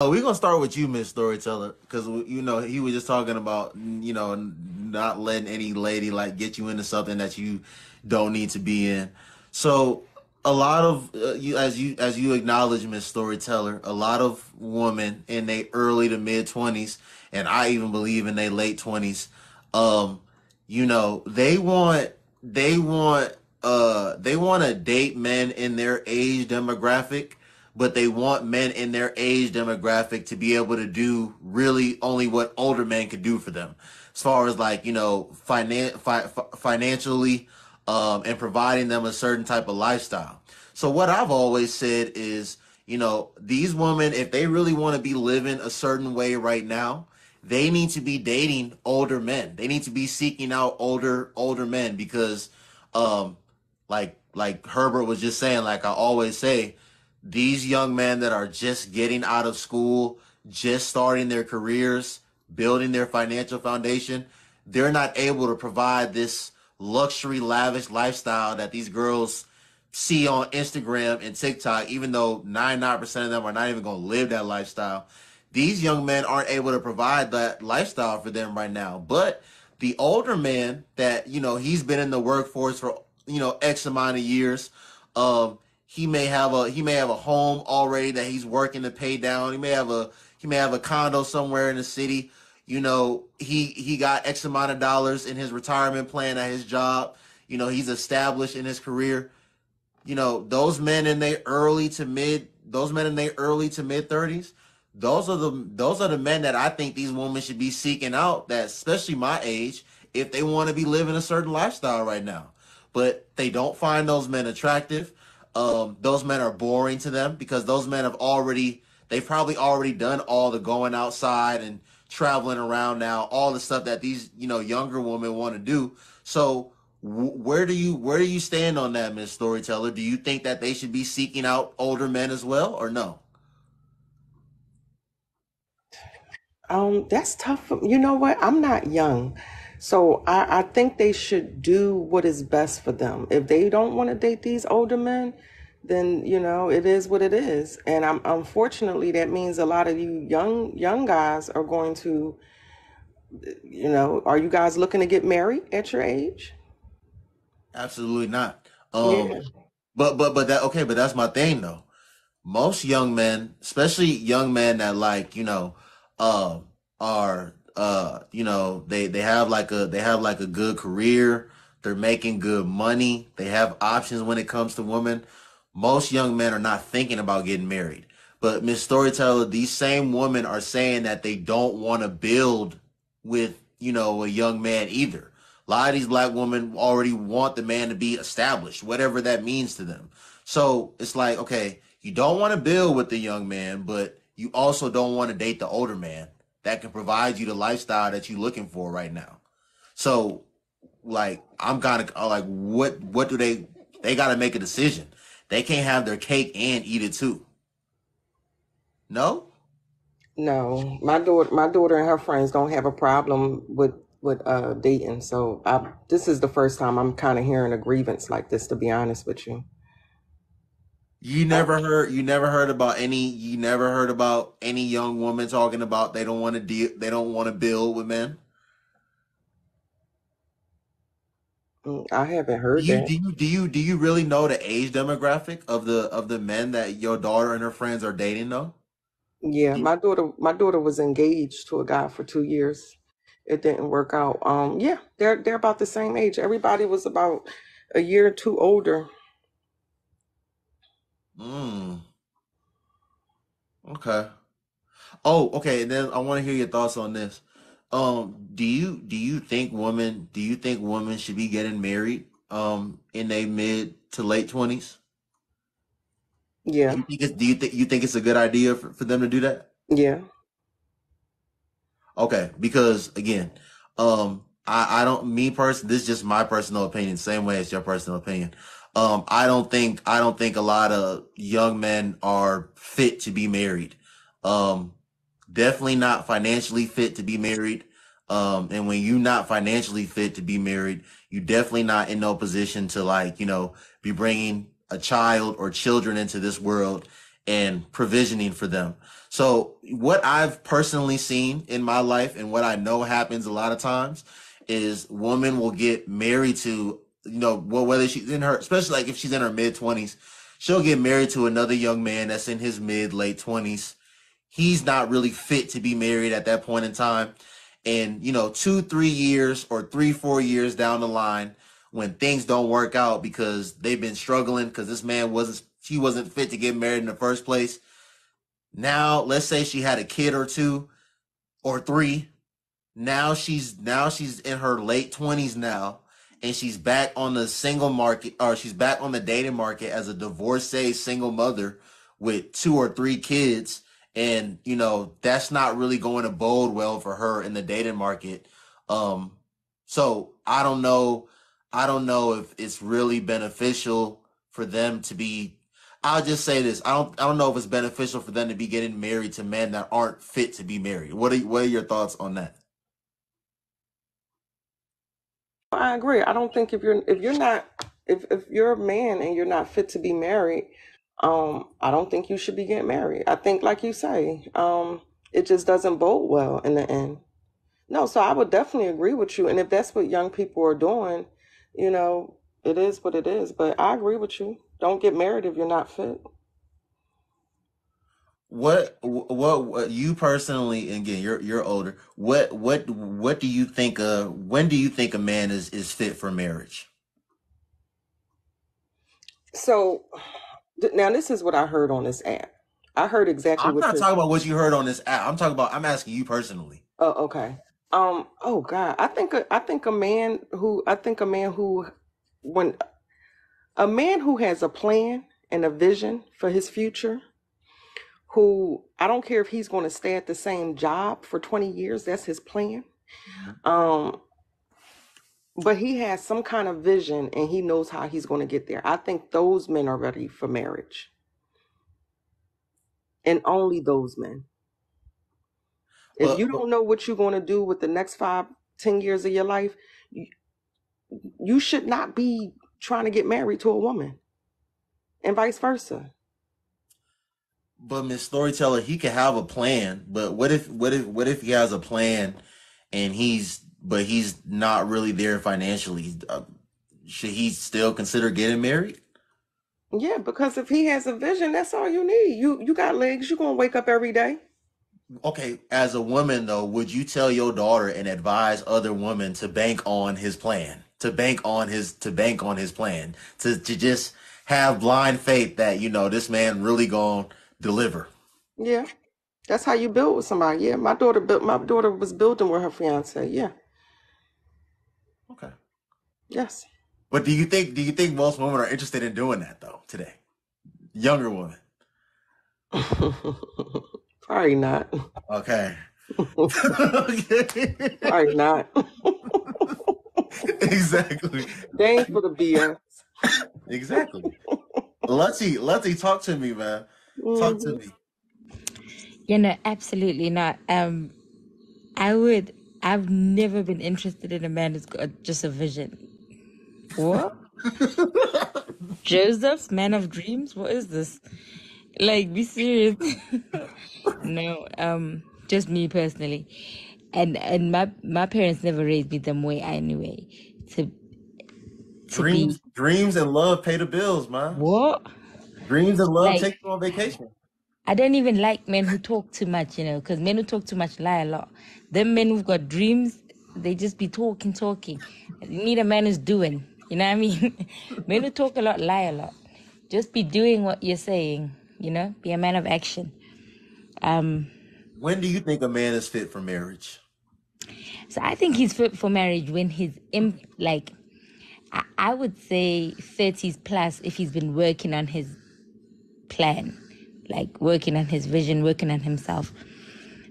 Oh, we're gonna start with you, Miss Storyteller, because he was just talking about not letting any lady like get you into something that you don't need to be in. So a lot of you acknowledge, Miss Storyteller, a lot of women in their early to mid 20s, and I even believe in their late 20s, um, they want to date men in their age demographic, but they want men in their age demographic to be able to do really only what older men could do for them, as far as like financially, and providing them a certain type of lifestyle. So what I've always said is, these women, if they really want to be living a certain way right now, they need to be dating older men. They need to be seeking out older men because, um, like Herbert was just saying, like I always say, these young men that are just getting out of school, just starting their careers, building their financial foundation, they're not able to provide this luxury, lavish lifestyle that these girls see on Instagram and TikTok, even though 99% of them are not even going to live that lifestyle. These young men aren't able to provide that lifestyle for them right now. But the older man that, he's been in the workforce for, X amount of years, um, he may have a home already that he's working to pay down. He may have a condo somewhere in the city. He got X amount of dollars in his retirement plan at his job. He's established in his career. Those men in their early to mid 30s, those are the men that I think these women should be seeking out, that especially my age, if they want to be living a certain lifestyle right now. But they don't find those men attractive. Those men are boring to them because those men they've probably already done all the going outside and traveling around now, all the stuff that these, younger women want to do. So where do you stand on that, Miss Storyteller? Do you think that they should be seeking out older men as well, or no? That's tough. You know what? I'm not young. So I think they should do what is best for them. If they don't want to date these older men, then it is what it is. And unfortunately that means a lot of you young guys are going to, are you guys looking to get married at your age? Absolutely not. Yeah. But that's my thing though. Most young men, especially young men that like, uh, are they have like a good career, they're making good money, they have options when it comes to women. Most young men are not thinking about getting married. But Miss Storyteller, these same women are saying that they don't want to build with, a young man either. A lot of these black women already want the man to be established, whatever that means to them. So it's like, okay, you don't want to build with the young man, but you also don't want to date the older man that can provide you the lifestyle that you're looking for right now. So, like, I'm kind of like, what do they got to make a decision. They can't have their cake and eat it too. No? No, my daughter and her friends don't have a problem with dating. So this is the first time I'm kind of hearing a grievance like this, to be honest with you. You never heard about any young woman talking about they don't want to build with men. I haven't Do heard you that. do you do you do you really know the age demographic of the men that your daughter and her friends are dating though? Yeah, my daughter was engaged to a guy for 2 years. It didn't work out. Yeah, they're about the same age. Everybody was about a year or two older. Mm, okay. Oh, okay. And then I want to hear your thoughts on this. Do you think women should be getting married in their mid to late 20s? Do Yeah, you think it's do you think it's a good idea for them to do that? yeah. Okay, because again, I don't me person this is just my personal opinion, same way as your personal opinion. I don't think a lot of young men are fit to be married. Um, Definitely not financially fit to be married. And when you're not financially fit to be married, you definitely not in no position to like, be bringing a child or children into this world and provisioning for them. So what I've personally seen in my life and what I know happens a lot of times is women will get married to, well, whether she's in her, especially like if she's in her mid 20s, she'll get married to another young man that's in his mid late 20s. He's not really fit to be married at that point in time. And, 2, 3 years or 3, 4 years down the line, when things don't work out because they've been struggling because this man wasn't fit to get married in the first place. Now, let's say she had a kid or 2 or 3. Now she's in her late 20s now, and she's back on the single market, or she's back on the dating market as a divorcee single mother with 2 or 3 kids. And that's not really going to bode well for her in the dating market. So I don't know. I don't know if it's really beneficial for them to be. I'll just say this. I don't know if it's beneficial for them to be getting married to men that aren't fit to be married. What are your thoughts on that? I agree. I don't think if you're a man and you're not fit to be married, I don't think you should be getting married. I think, like you say, it just doesn't bode well in the end. No, so I would definitely agree with you. And if that's what young people are doing, you know, it is what it is. But I agree with you. Don't get married if you're not fit. What you personally, and again, you're older. What do you think? When do you think a man is fit for marriage? So now this is what I heard on this app. I heard exactly I'm what not you're. talking about what you heard on this app. I'm asking you personally. Oh, okay. Oh God, I think a man who when a man who has a plan and a vision for his future, who I don't care if he's going to stay at the same job for 20 years, that's his plan. Mhm. Um, but he has some kind of vision and he knows how he's going to get there. I think those men are ready for marriage, and only those men. If you But don't know what you're going to do with the next 5, 10 years of your life, you, you should not be trying to get married to a woman, and vice versa. Miss Storyteller, he could have a plan. But what if he has a plan and he's not really there financially? Should he still consider getting married? Yeah, because if he has a vision, that's all you need. You got legs. You're gonna wake up every day. Okay, as a woman though, would you tell your daughter and advise other women to bank on his plan, to bank on his plan, to just have blind faith that this man really gonna deliver? Yeah, that's how you build with somebody. Yeah, my daughter was building with her fiance. Yeah, Okay. yes. But do you think most women are interested in doing that though today? Younger women. Probably not. Okay. Okay. Probably not. Exactly. They ain't for the BS. Exactly. Letty, talk to me, man. Talk to Hmm. me. Absolutely not. I would. I've never been interested in a man who's got just a vision. What? Joseph, man of dreams? What is this? Like, be serious. No, just me personally. And my parents never raised me them way anyway. To to be Dreams and love pay the bills, man. what? Dreams and love Like, take you on vacation. I don't even like men who talk too much, because men who talk too much lie a lot. Them men who've got dreams, they just be talking, talking. You need a man who's doing. You know what I mean? Men who talk a lot lie a lot. Just be doing what you're saying. Be a man of action. Um, When do you think a man is fit for marriage? so I think he's fit for marriage when like, I would say 30s plus if he's been working on his plan, like working on his vision, working on himself.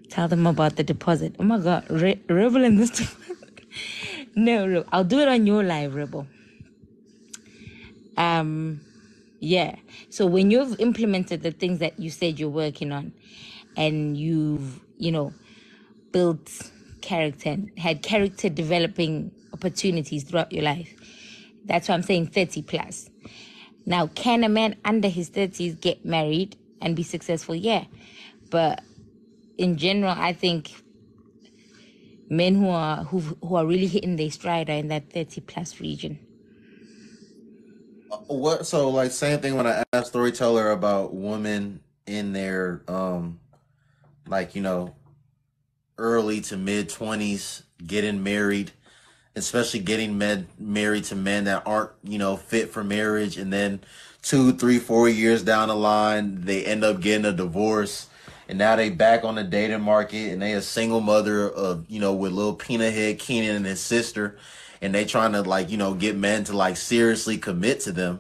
Tell them about the deposit. Oh my God, Rebel in this. No, I'll do it on your live, Rebel. Um, yeah. So when you've implemented the things that you said you're working on, and you've, built character and had character developing opportunities throughout your life, that's why I'm saying 30 plus. Now, can a man under his 30s get married? and be successful, yeah. But in general, I think men who are really hitting their stride are in that 30 plus region. What? So like same thing when I asked storyteller about women in their like early to mid 20s getting married, especially getting married to men that aren't fit for marriage, and then 2, 3, 4 years down the line they end up getting a divorce, and now they back on the dating market, and they a single mother of with little peanut head Keenan and his sister, and they trying to like get men to like seriously commit to them.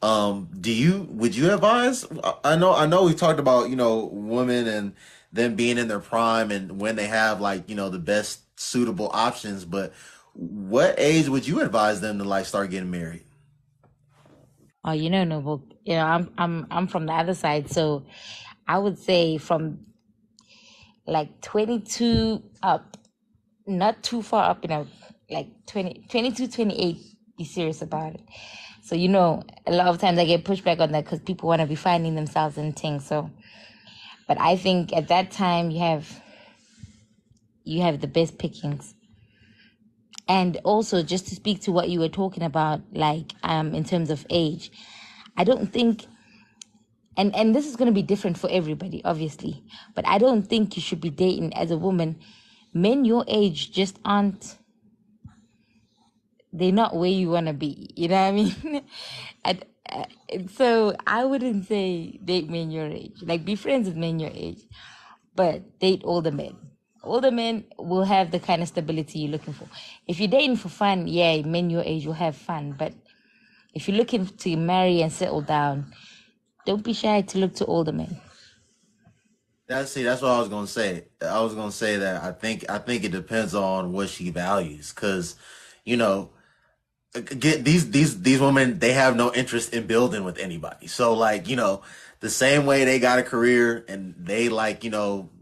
Would you advise? I know we've talked about women and them being in their prime and when they have like the best suitable options, but what age would you advise them to like start getting married? Oh, Noble, I'm from the other side, so I would say from like 22 up, not too far up, like 20, 22, 28. Be serious about it. So, a lot of times I get pushback on that because people want to be finding themselves in things. So, but I think at that time you have the best pickings. And also, just to speak to what you were talking about, like in terms of age, I don't think, and this is going to be different for everybody, obviously, but I don't think you should be dating as a woman. Men your age just aren't, they're not where you want to be. You know what I mean? and, uh, so I wouldn't say date men your age. Like, be friends with men your age, but date older men. Older men will have the kind of stability you're looking for. If you're dating for fun, yeah, men your age will have fun. But if you're looking to marry and settle down, don't be shy to look to older men. That's what I was gonna say. I was gonna say that I think it depends on what she values, because you know get these women, they have no interest in building with anybody. So like the same way they got a career and they like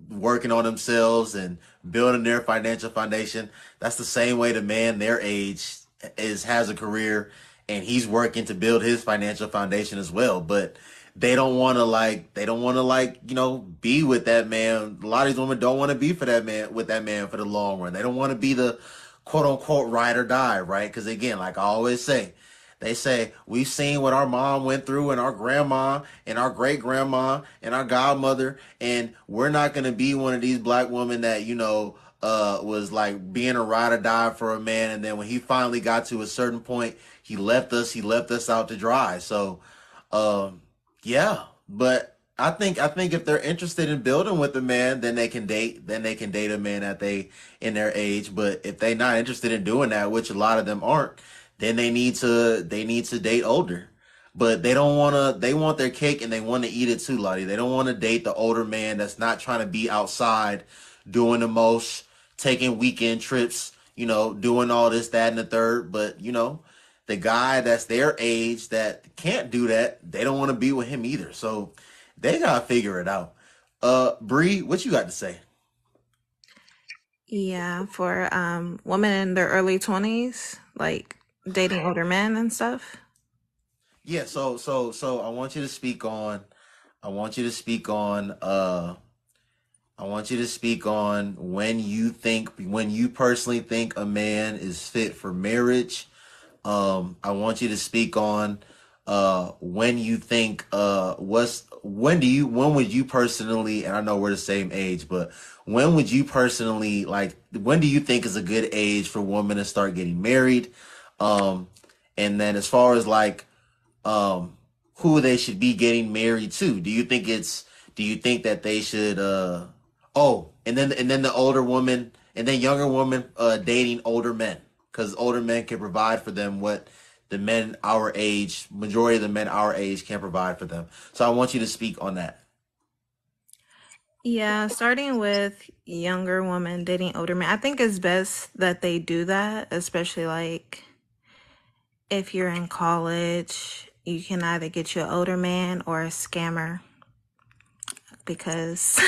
working on themselves and building their financial foundation, that's the same way the man their age is has a career and he's working to build his financial foundation as well. But they don't want to like be with that man. A lot of these women don't want to be for that man with that man for the long run. They don't want to be the quote unquote ride or die, right? Because again, like I always say, they say we've seen what our mom went through and our grandma and our great grandma and our godmother, and we're not gonna be one of these black women that was like being a ride or die for a man, and then when he finally got to a certain point, he left us. He left us out to dry. So, um, yeah, but I think if they're interested in building with a man, then they can date. Then they can date a man that they in their age. But if they're not interested in doing that, which a lot of them aren't, then they need to date older. But they don't want to. They want their cake and they want to eat it too, Lottie. They don't want to date the older man that's not trying to be outside, doing the most, taking weekend trips, doing all this, that, and the third. But the guy that's their age that can't do that, they don't want to be with him either. So they gotta figure it out. Bree, what you got to say? Yeah, for women in their early 20s, like dating older men and stuff. Yeah, so I want you to speak on I want you to speak on when you personally think a man is fit for marriage. I want you to speak on when you think what's when would you personally, and I know we're the same age, but when would you personally like when do you think is a good age for women to start getting married? Um, and then as far as like um who they should be getting married to, do you think that they should and then the older woman and then younger woman dating older men, because older men can provide for them what the men our age, majority of the men our age, can provide for them. So I want you to speak on that. Yeah, starting with younger women dating older men. I think it's best that they do that, especially like if you're in college, you can either get you an older man or a scammer because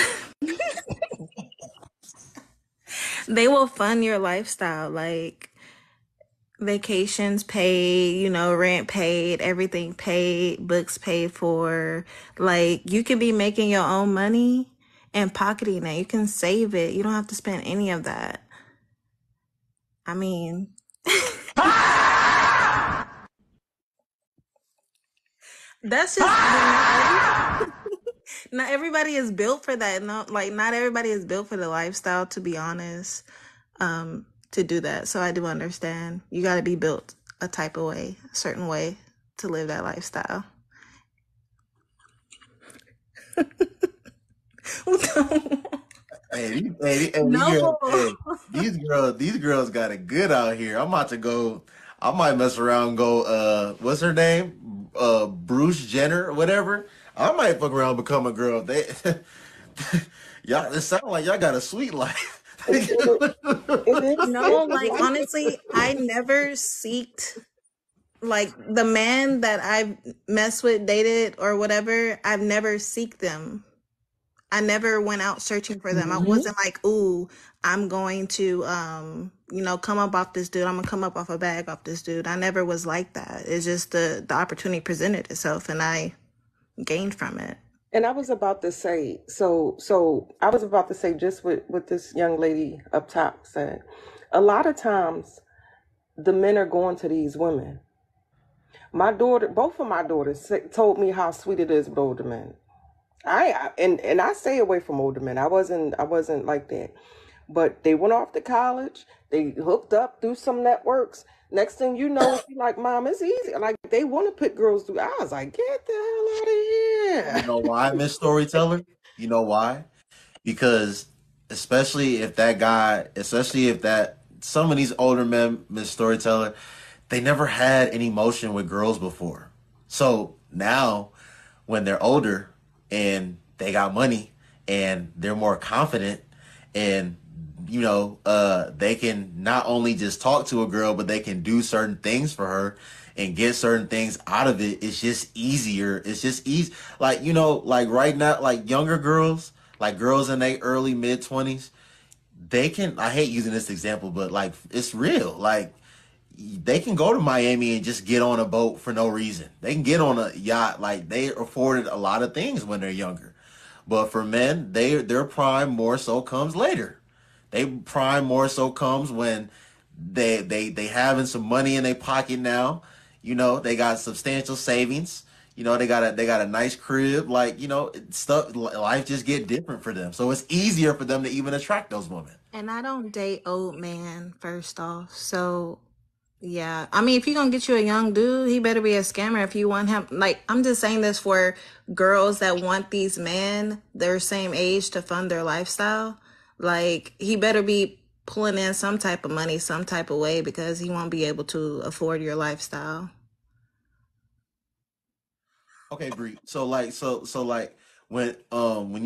they will fund your lifestyle. Like Vacations paid, rent paid, everything paid, books paid for. Like, you could be making your own money and pocketing it. You can save it. You don't have to spend any of that. I mean, that's just, not everybody is built for that. No, like, not everybody is built for the lifestyle, to be honest, to do that. So I do understand. You got to be built a type of way, a certain way to live that lifestyle. No. These girls got it good out here. I'm about to go. I might mess around and go. What's her name? Bruce Jenner, or whatever. I might fuck around and become a girl. They, y'all. It sounds like y'all got a sweet life. It, it is. No, like, honestly, I never seeked, like, the man that I've messed with, dated, or whatever. I've never seeked them. I never went out searching for them. I Mhm. wasn't like, ooh, I'm going to, come up off this dude. I'm gonna come up off a bag off this dude. I never was like that. It's just the opportunity presented itself, and I gained from it. And I was about to say, so I was about to say just what this young lady up top said. A lot of times the men are going to these women. My daughter, both of my daughters told me how sweet it is with older men. And I stay away from older men. I wasn't like that. But they went off to college. They hooked up through some networks. Next thing you know, you're like, Mom, it's easy. Like they want to put girls through. I was like, get the hell out You of know here. why, Miss Storyteller? You know why? Because especially if that some of these older men, Miss Storyteller, they never had any motion with girls before. So now when they're older and they got money and they're more confident and they can not only just talk to a girl, but they can do certain things for her and get certain things out of it. It's just easier. It's just easy. Like, like right now, like younger girls, like girls in their early mid 20s, they can, I hate using this example, but like it's real. Like they can go to Miami and just get on a boat for no reason. They can get on a yacht. Like they afforded a lot of things when they're younger. But for men, their prime more so comes later. They prime more so comes when they having some money in their pocket now. They got substantial savings. They got a nice crib. Like, stuff life just get different for them. So it's easier for them to even attract those women. And I don't date old man, first off. So, yeah. I mean, if you're gonna get you a young dude, he better be a scammer if you want him. Like, I'm just saying this for girls that want these men their same age to fund their lifestyle. Like, he better be pulling in some type of money, some type of way, because he won't be able to afford your lifestyle. Okay, Bree. So like when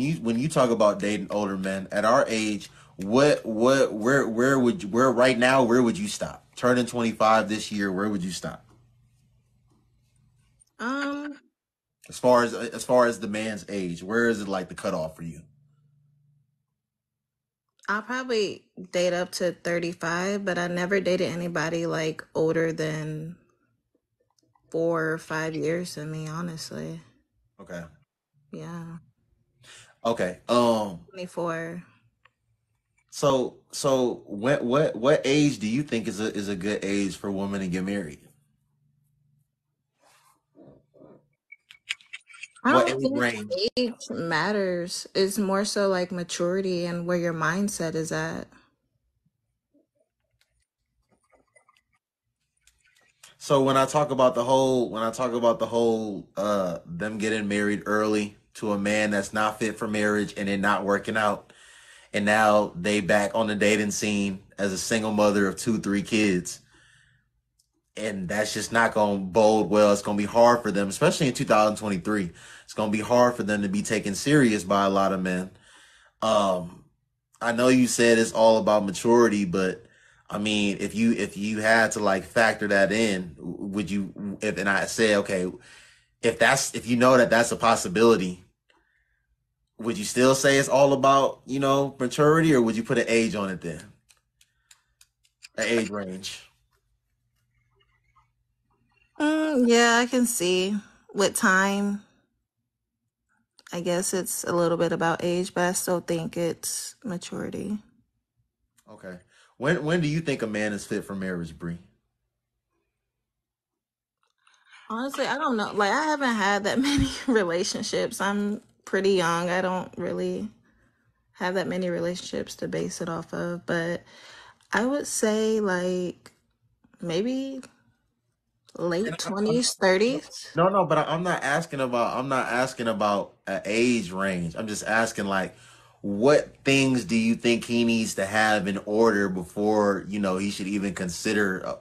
you talk about dating older men at our age, where right now where would you stop? Turning 25 this year, where would you stop? Um, As far as the man's age, where is it like the cutoff for you? I'll probably date up to 35, but I never dated anybody like older than 4 or 5 years than me, honestly. Okay. Yeah. Okay. 24. So what age do you think is a good age for a woman to get married? I What don't age think range? age matters. It's more so like maturity and where your mindset is at. So when I talk about the whole them getting married early to a man that's not fit for marriage and it not working out, and now they back on the dating scene as a single mother of two, three kids, and that's just not going to bode well. It's going to be hard for them, especially in 2023. It's going to be hard for them to be taken serious by a lot of men. Um, I know you said it's all about maturity, but I mean, if you had to like factor that in, would you? If and I say, okay, if you know that that's a possibility, would you still say it's all about maturity, or would you put an age on it then, an age range? Yeah, I can see. With time, I guess it's a little bit about age, but I still think it's maturity. Okay. When do you think a man is fit for marriage, Bree? Honestly, I don't know. Like, I haven't had that many relationships. I'm pretty young. I don't really have that many relationships to base it off of, but I would say like maybe And late I'm 20s, 30s. No, no, but I'm not asking about an age range. I'm just asking like what things do you think he needs to have in order before, he should even consider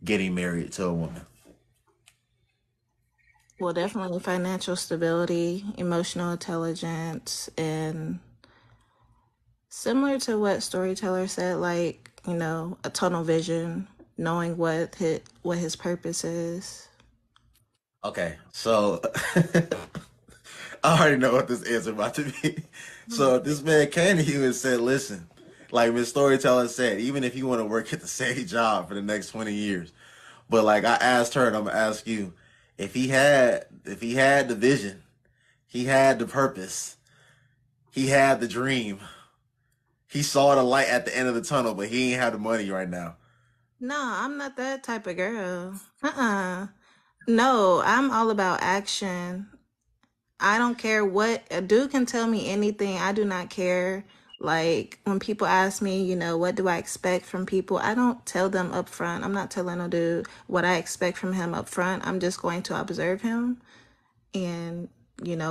getting married to a woman? Well, definitely financial stability, emotional intelligence, and similar to what Storyteller said, like, a tunnel vision, knowing what his purpose is. Okay. So I already know what this answer about to be. So this man came to you and said, listen, like Miss Storyteller said, even if you want to work at the same job for the next 20 years. But like I asked her and I'm gonna ask you, if he had the vision, he had the purpose, he had the dream, he saw the light at the end of the tunnel, but he ain't have the money right now. No, I'm not that type of girl. No, I'm all about action. I don't care what a dude can tell me anything. I do not care. Like when people ask me, what do I expect from people? I don't tell them up front. I'm not telling a dude what I expect from him up front. I'm just going to observe him and,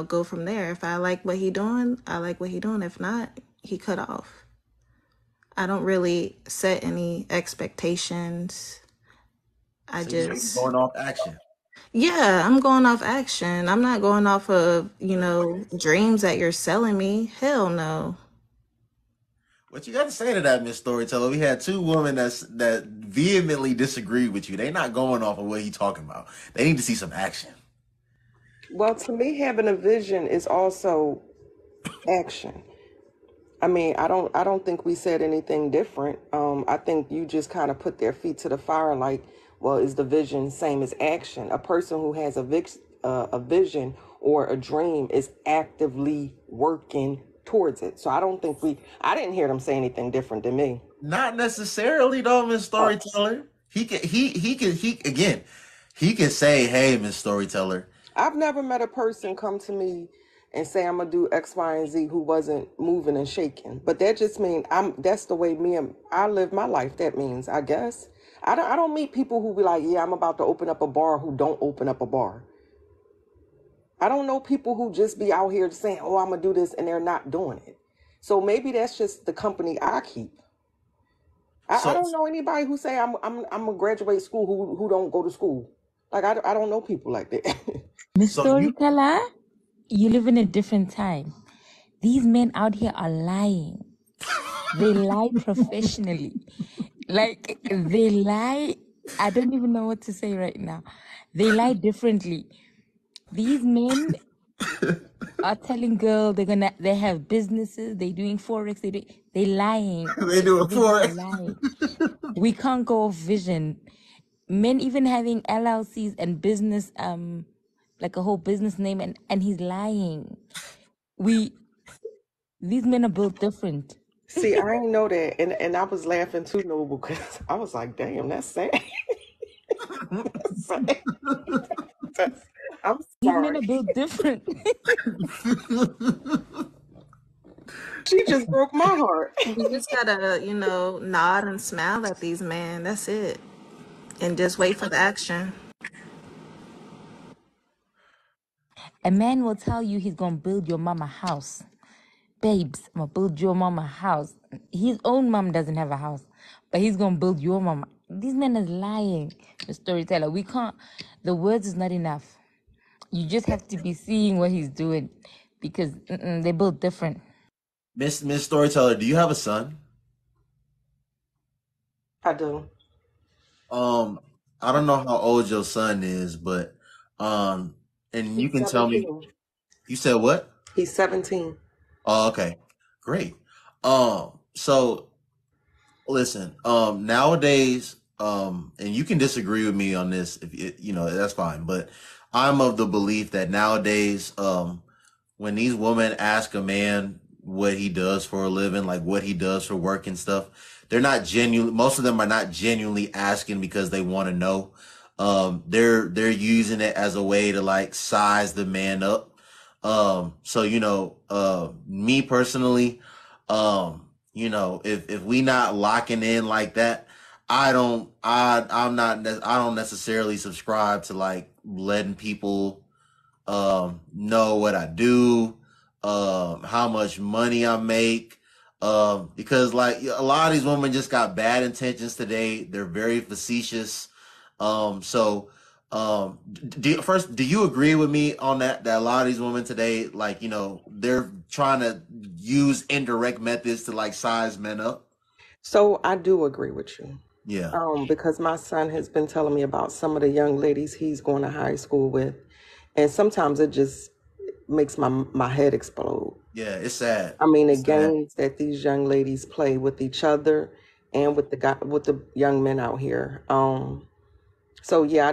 go from there. If I like what he doing, I like what he doing. If not, he cut off. I don't really set any expectations. I So you're just, going off action. yeah, I'm going off action. I'm not going off of, dreams that you're selling me. Hell no. What you got to say to that, Miss Storyteller? We had two women that vehemently disagreed with you. They not going off of what he talking about. They need to see some action. Well, to me, having a vision is also action. I mean, I don't think we said anything different. I think you just kind of put their feet to the fire. Like, well, is the vision same as action? A person who has a vision or a dream is actively working towards it. So I didn't hear them say anything different than me. Not necessarily though, Miss Oh, Storyteller. He can say, "Hey, Miss Storyteller." I've never met a person come to me and say I'm gonna do X, Y, and Z who wasn't moving and shaking. But that just means that's the way I live my life. That means, I guess. I don't meet people who be like, yeah, I'm about to open up a bar who don't open up a bar. I don't know people who just be out here saying, oh, I'm gonna do this and they're not doing it. So maybe that's just the company I keep. I So don't know anybody who say I'm a graduate school who don't go to school. Like I don't know people like that. Miss so you Storyteller, you live in a different time. These men out here are lying. They lie professionally. Like, they lie. I don't even know what to say right now. They lie differently. These men are telling girls they have businesses, they doing forex, they lying. they do it They for are it. lying. We can't go off vision. Men even having LLCs and business, like a whole business name, and he's lying. These men are built different. See, I didn't know that, and I was laughing too, Noble, because I was like, "Damn, that's sad." That's sad. I'm These men sorry. are built different. She just broke my heart. You just gotta, nod and smile at these men. That's it. And just wait for the action. A man will tell you he's gonna build your mama a house. Babes, I'm gonna build your mama a house. His own mom doesn't have a house, but he's gonna build your mama. This man is lying. The storyteller. We can't. The words is not enough. You just have to be seeing what he's doing, because they're both different. Miss Storyteller, do you have a son? I do. Um, I don't know how old your son is, but and you He's can tell me. 17. You said what? He's 17. Oh, okay, great. So listen, nowadays, and you can disagree with me on this if that's fine, but I'm of the belief that nowadays, when these women ask a man what he does for a living, like what he does for work and stuff, they're not genuine. Most of them are not genuinely asking because they want to know. They're using it as a way to like size the man up. So me personally, if we not locking in like that, I don't necessarily subscribe to like letting people know what I do, how much money I make, because like a lot of these women just got bad intentions today. They're very facetious. So do you agree with me on that a lot of these women today, like, they're trying to use indirect methods to like size men up? So I do agree with you. Yeah. Because my son has been telling me about some of the young ladies he's going to high school with, and sometimes it just makes my head explode. Yeah, it's sad. I mean, the It's sad. games that these young ladies play with each other and with the young men out here. So yeah,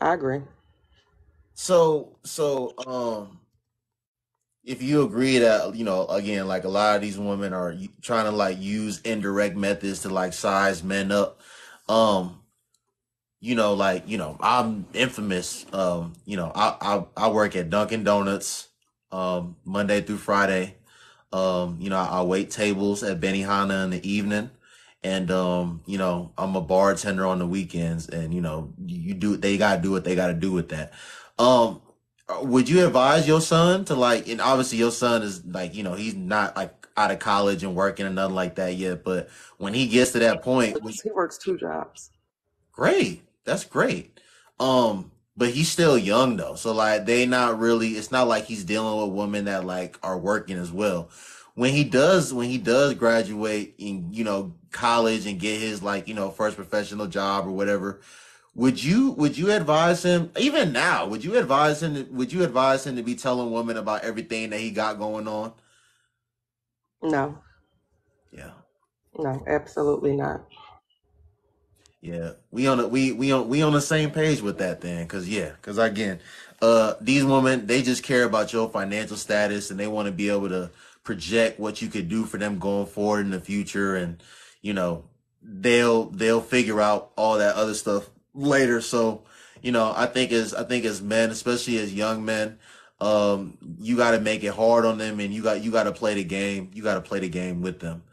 I agree. So, if you agree that, again, like a lot of these women are trying to like use indirect methods to like size men up, um, I'm infamous. I work at Dunkin' Donuts, Monday through Friday. I wait tables at Benihana in the evening, and I'm a bartender on the weekends, and they gotta do what they gotta do with that. Um, would you advise your son to like, and obviously your son is like, he's not like out of college and working or nothing like that yet, but when he gets to that point, He works 2 jobs. great. That's great. But he's still young though. So like it's not like he's dealing with women that like are working as well. When he does graduate in, college and get his like, first professional job or whatever, would you advise him, even now, would you advise him to be telling women about everything that he got going on? No, Yeah. no, absolutely not. Yeah, we on the same page with that then, cause again, these women, they just care about your financial status and they want to be able to project what you could do for them going forward in the future, and you know they'll figure out all that other stuff later. So I think as men, especially as young men, you got to make it hard on them, and you got to play the game. You got to play the game with them.